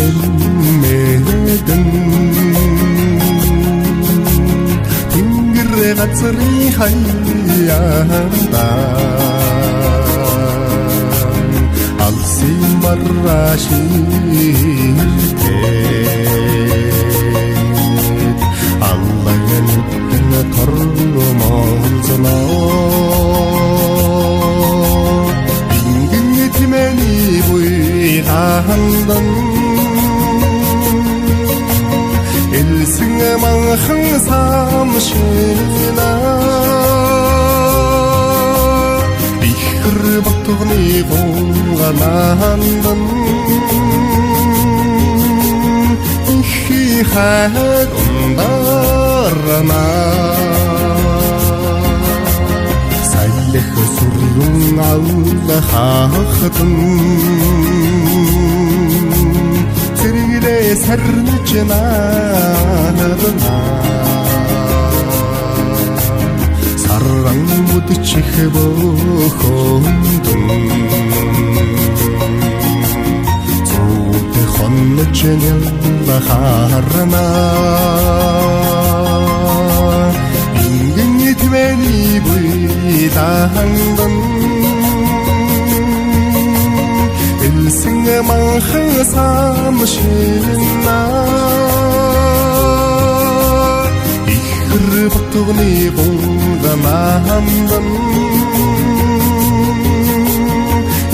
ширэмэдэн тэнгэр газрын хаяанда алсын марашилтэй аллагын тормолзноо бингэн тимэний буйгаандан элсэн манхан самшина ихэр батгны гонганандан ихи хайрундарна сайлэх сүргэн аллахахтан зэрэгрээ сарнж наадна сарран мудчих бохондон зүүтэй хоннож нэлхарна ингэн тэмэний буйдаандан элсэн манхан самшина ихэр батгны гонганандан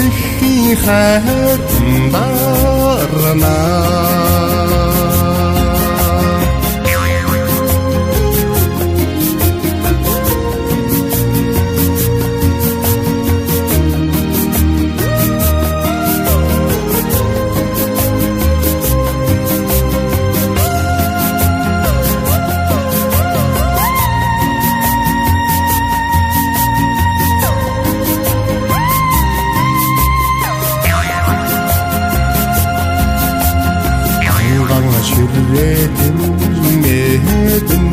ихи хайрундарна ширэмэдэн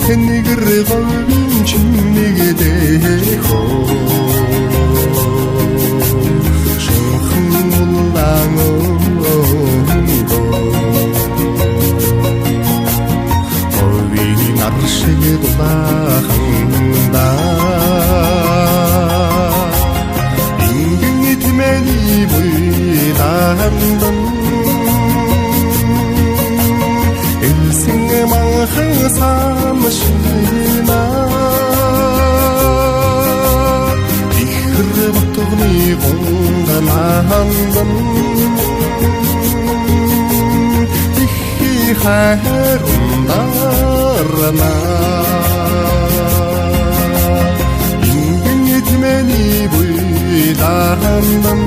тэнгэр голын чинэгдэх шонхон улаангоо овийн аршиг дулааханда ингэн тэмэний буйдаандан элсэн манхан самшина ихэр батгны гонганандан ихи хайрундарна ингэн тэмэний буйдаандан